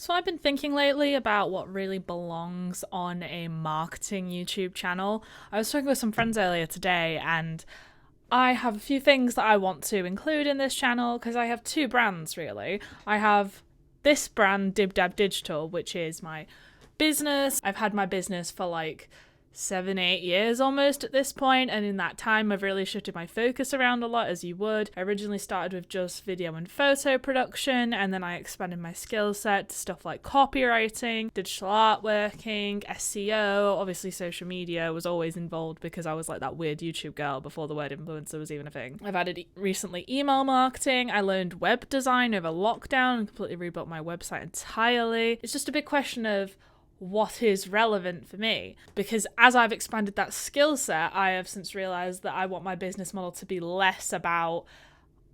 So I've been thinking lately about what really belongs on a marketing YouTube channel. I was talking with some friends earlier today, and I have a few things that I want to include in this channel because I have two brands really. I have this brand, Dib Dab Digital, which is my business. I've had my business for like 7, 8 years almost at this point, and in that time I've really shifted my focus around a lot, as you would. I originally started with just video and photo production, and then I expanded my skill set to stuff like copywriting, digital artworking, SEO. Obviously social media was always involved because I was like that weird YouTube girl before the word influencer was even a thing. I've added recently email marketing. I learned web design over lockdown and completely rebuilt my website entirely. It's just a big question of what is relevant for me, because as I've expanded that skill set, I have since realized that I want my business model to be less about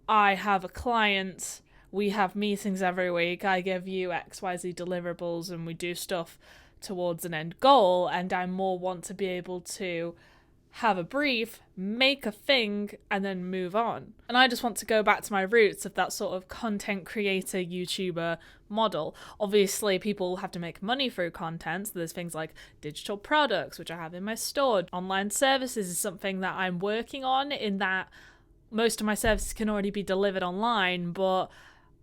I have a client, we have meetings every week, I give you XYZ deliverables and we do stuff towards an end goal, and I more want to be able to have a brief, make a thing, and then move on. And I just want to go back to my roots of that sort of content creator, YouTuber model. Obviously, people have to make money through content. So there's things like digital products, which I have in my store. Online services is something that I'm working on, in that most of my services can already be delivered online, but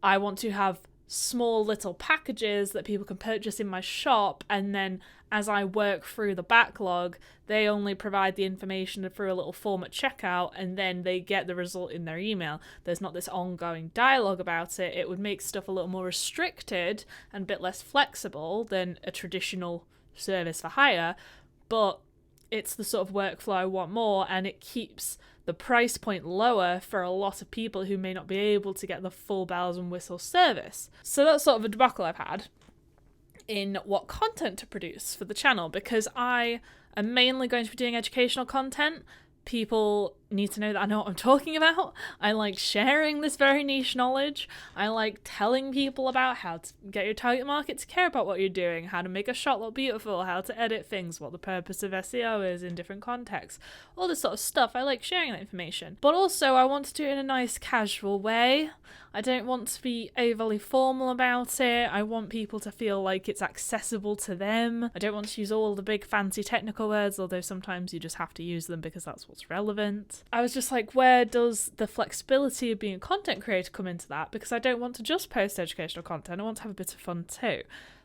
I want to have small little packages that people can purchase in my shop, and then as I work through the backlog, they only provide the information through a little form at checkout, and then they get the result in their email. There's not this ongoing dialogue about it. It would make stuff a little more restricted and a bit less flexible than a traditional service for hire, but it's the sort of workflow I want more, and it keeps the price point lower for a lot of people who may not be able to get the full bells and whistles service. So that's sort of a debacle I've had in what content to produce for the channel, because I am mainly going to be doing educational content. People need to know that I know what I'm talking about. I like sharing this very niche knowledge. I like telling people about how to get your target market to care about what you're doing, how to make a shot look beautiful, how to edit things, what the purpose of SEO is in different contexts, all this sort of stuff. I like sharing that information. But also I want to do it in a nice casual way. I don't want to be overly formal about it. I want people to feel like it's accessible to them. I don't want to use all the big fancy technical words, although sometimes you just have to use them because that's what's relevant. I was just like, where does the flexibility of being a content creator come into that? Because I don't want to just post educational content. I want to have a bit of fun too.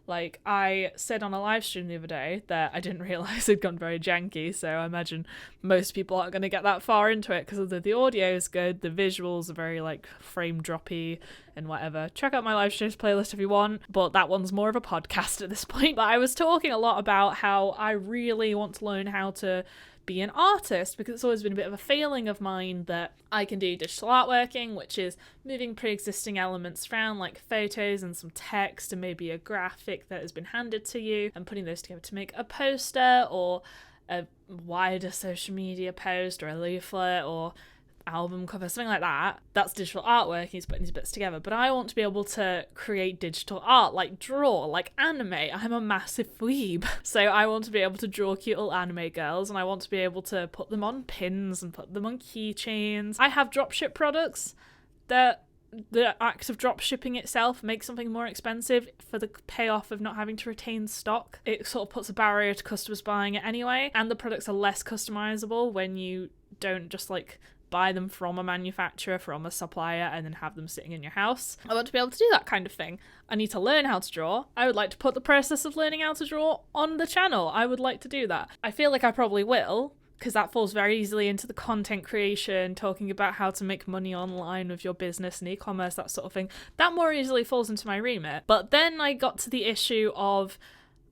Like, I said on a live stream the other day that I didn't realise it'd gone very janky, so I imagine most people aren't going to get that far into it, because the audio is good, the visuals are very, like, frame droppy and whatever. Check out my live streams playlist if you want, but that one's more of a podcast at this point. But I was talking a lot about how I really want to learn how to be an artist, because it's always been a bit of a failing of mine that I can do digital artworking, which is moving pre-existing elements around like photos and some text and maybe a graphic that has been handed to you, and putting those together to make a poster or a wider social media post or a leaflet or album cover, something like that. That's digital artwork. He's putting these bits together. But I want to be able to create digital art, like draw, like anime. I'm a massive weeb, so I want to be able to draw cute little anime girls, and I want to be able to put them on pins and put them on keychains. I have dropship products that the act of drop shipping itself makes something more expensive for the payoff of not having to retain stock. It sort of puts a barrier to customers buying it anyway, and the products are less customizable when you don't just like buy them from a manufacturer, from a supplier, and then have them sitting in your house. I want to be able to do that kind of thing. I need to learn how to draw. I would like to put the process of learning how to draw on the channel. I would like to do that. I feel like I probably will, because that falls very easily into the content creation, talking about how to make money online with your business and e-commerce, that sort of thing. That more easily falls into my remit. But then I got to the issue of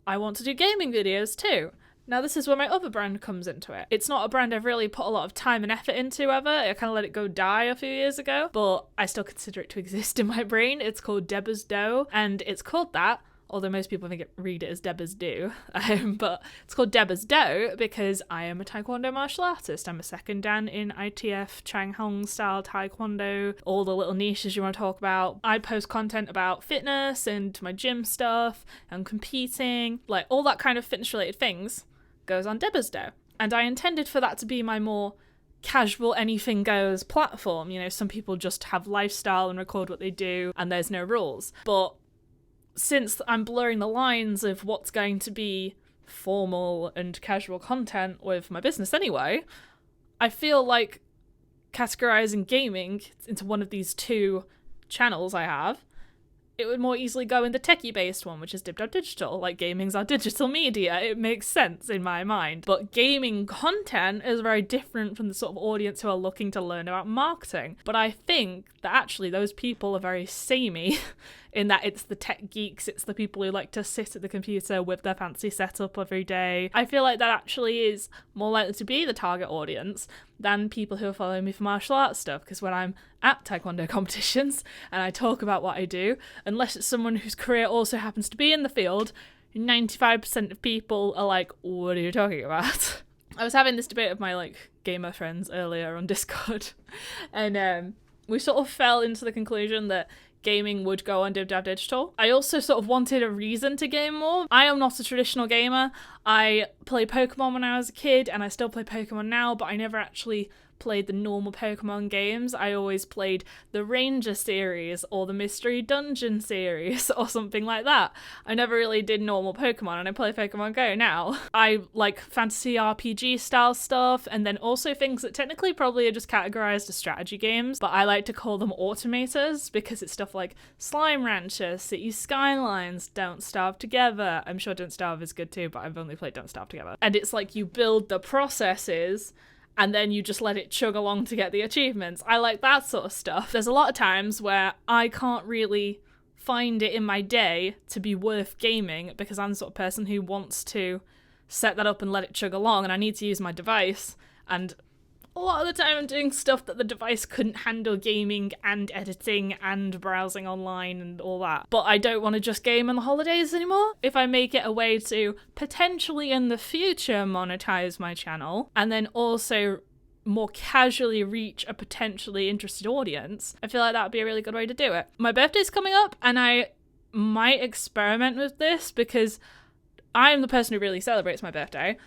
I want to do gaming videos too. Now, this is where my other brand comes into it. It's not a brand I've really put a lot of time and effort into ever. I kind of let it go die a few years ago, but I still consider it to exist in my brain. It's called Deborah's Dough, and it's called that, although most people read it as Deborah's Do. But it's called Deborah's Dough because I am a Taekwondo martial artist. I'm a second Dan in ITF, Chang Hong style Taekwondo, all the little niches you want to talk about. I post content about fitness and my gym stuff and competing, like all that kind of fitness related things goes on Deborah's Dough. And I intended for that to be my more casual anything goes platform. You know, some people just have lifestyle and record what they do and there's no rules. But since I'm blurring the lines of what's going to be formal and casual content with my business anyway, I feel like categorizing gaming into one of these two channels I have, it would more easily go in the techie-based one, which is Digital. Like, gaming's our digital media. It makes sense in my mind. But gaming content is very different from the sort of audience who are looking to learn about marketing. But I think that actually those people are very samey in that it's the tech geeks, it's the people who like to sit at the computer with their fancy setup every day. I feel like that actually is more likely to be the target audience than people who are following me for martial arts stuff, because when I'm at taekwondo competitions and I talk about what I do, unless it's someone whose career also happens to be in the field, 95% of people are like, what are you talking about? I was having this debate with my like gamer friends earlier on Discord, and we sort of fell into the conclusion that gaming would go on Digital. I also sort of wanted a reason to game more. I am not a traditional gamer. I played Pokemon when I was a kid, and I still play Pokemon now, but I never actually played the normal Pokemon games. I always played the Ranger series or the Mystery Dungeon series or something like that. I never really did normal Pokemon, and I play Pokemon Go now. I like fantasy RPG style stuff, and then also things that technically probably are just categorized as strategy games, but I like to call them automators because it's stuff like Slime Rancher, City Skylines, Don't Starve Together. I'm sure Don't Starve is good too, but I've only played Don't Starve Together. And it's like you build the processes and then you just let it chug along to get the achievements. I like that sort of stuff. There's a lot of times where I can't really find it in my day to be worth gaming because I'm the sort of person who wants to set that up and let it chug along, and I need to use my device. And a lot of the time I'm doing stuff that the device couldn't handle gaming and editing and browsing online and all that. But I don't want to just game on the holidays anymore. If I make it a way to potentially in the future monetize my channel and then also more casually reach a potentially interested audience, I feel like that would be a really good way to do it. My birthday's coming up and I might experiment with this because I'm the person who really celebrates my birthday.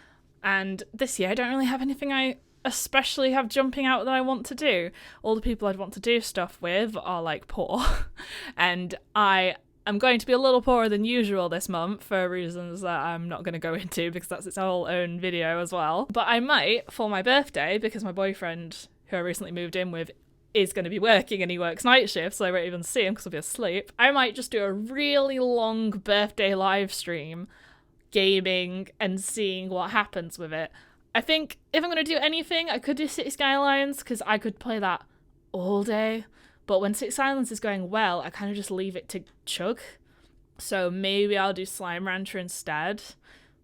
And this year I don't really have anything I especially have jumping out that I want to do. All the people I'd want to do stuff with are like poor and I am going to be a little poorer than usual this month for reasons that I'm not going to go into because that's its whole own video as well. But I might, for my birthday, because my boyfriend who I recently moved in with is going to be working and he works night shifts, so I won't even see him because I'll be asleep. I might just do a really long birthday live stream gaming and seeing what happens with it. I think if I'm going to do anything, I could do City Skylines because I could play that all day. But when City Skylines is going well, I kind of just leave it to chug. So maybe I'll do Slime Rancher instead.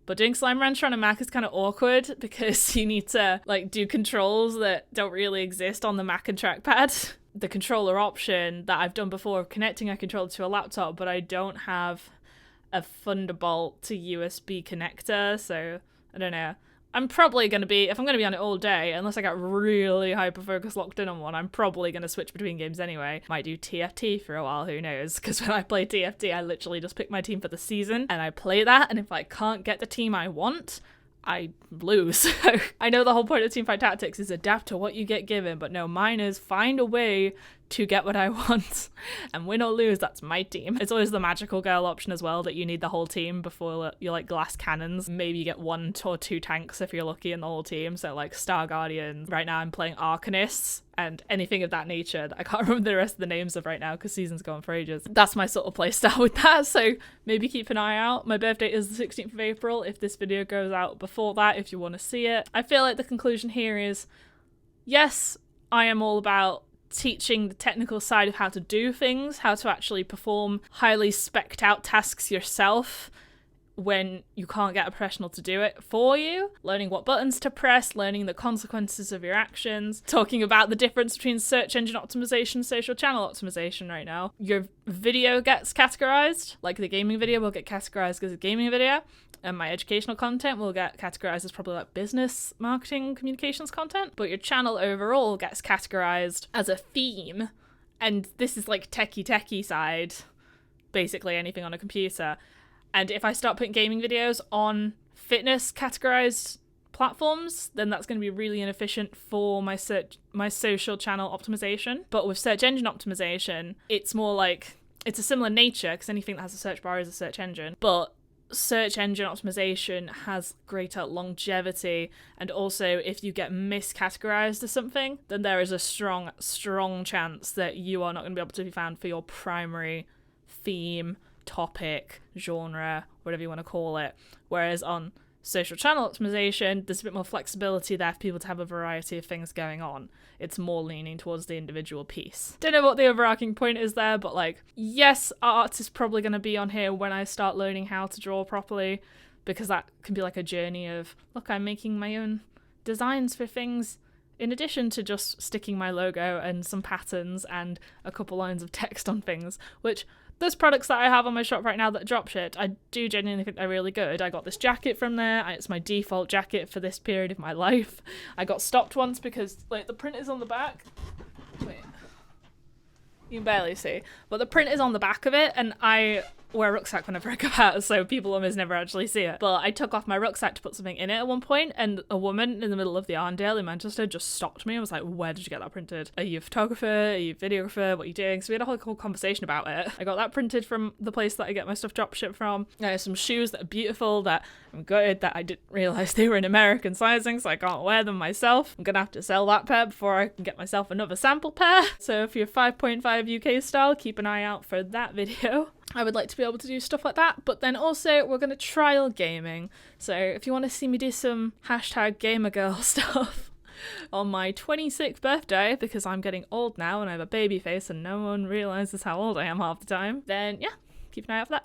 But doing Slime Rancher on a Mac is kind of awkward because you need to like do controls that don't really exist on the Mac and trackpad. The controller option that I've done before of connecting a controller to a laptop, but I don't have a Thunderbolt to USB connector, so I don't know. I'm probably going to be, if I'm going to be on it all day, unless I get really hyper-focused locked in on one, I'm probably going to switch between games anyway. Might do TFT for a while, who knows? Because when I play TFT, I literally just pick my team for the season, and I play that, and if I can't get the team I want, I lose. I know the whole point of Teamfight Tactics is adapt to what you get given, but no, mine is find a way to get what I want and win or lose, that's my team. It's always the magical girl option as well, that you need the whole team before you're like glass cannons. Maybe you get 1 or 2 tanks if you're lucky in the whole team, so like Star Guardians. Right now I'm playing Arcanists and anything of that nature that I can't remember the rest of the names of right now because season's gone for ages. That's my sort of playstyle with that, so maybe keep an eye out. My birthday is the 16th of April. If this video goes out before that, if you want to see it. I feel like the conclusion here is, yes, I am all about teaching the technical side of how to do things, how to actually perform highly spec'd out tasks yourself when you can't get a professional to do it for you, learning what buttons to press, learning the consequences of your actions, talking about the difference between search engine optimization, social channel optimization right now. Your video gets categorized, like the gaming video will get categorized as a gaming video, and my educational content will get categorized as probably like business, marketing, communications content, but your channel overall gets categorized as a theme, and this is like techie side, basically anything on a computer. And if I start putting gaming videos on fitness categorized platforms, then that's going to be really inefficient for my social channel optimization. But with search engine optimization, it's more like it's a similar nature because anything that has a search bar is a search engine, but search engine optimization has greater longevity, and also if you get miscategorized as something, then there is a strong chance that you are not going to be able to be found for your primary theme, topic, genre, whatever you want to call it. Whereas on social channel optimization, there's a bit more flexibility there for people to have a variety of things going on. It's more leaning towards the individual piece. Don't know what the overarching point is there, but like, yes, art is probably going to be on here when I start learning how to draw properly, because that can be like a journey of, look, I'm making my own designs for things in addition to just sticking my logo and some patterns and a couple lines of text on things, which those products that I have on my shop right now that dropship, I do genuinely think they're really good. I got this jacket from there. It's my default jacket for this period of my life. I got stopped once because like the print is on the back. Wait. You can barely see. But the print is on the back of it, and I wear a rucksack whenever I go out, so people almost never actually see it. But I took off my rucksack to put something in it at one point, and a woman in the middle of the Arndale in Manchester just stopped me. I was like, where did you get that printed? Are you a photographer? Are you a videographer? What are you doing? So we had a whole conversation about it. I got that printed from the place that I get my stuff dropshipped from. I have some shoes that are beautiful, that I'm good, that I didn't realise they were in American sizing, so I can't wear them myself. I'm gonna have to sell that pair before I can get myself another sample pair. So if you're 5.5 UK style, keep an eye out for that video. I would like to be able to do stuff like that, but then also we're going to trial gaming. So if you want to see me do some #gamergirl stuff on my 26th birthday, because I'm getting old now and I have a baby face and no one realises how old I am half the time, then yeah, keep an eye out for that.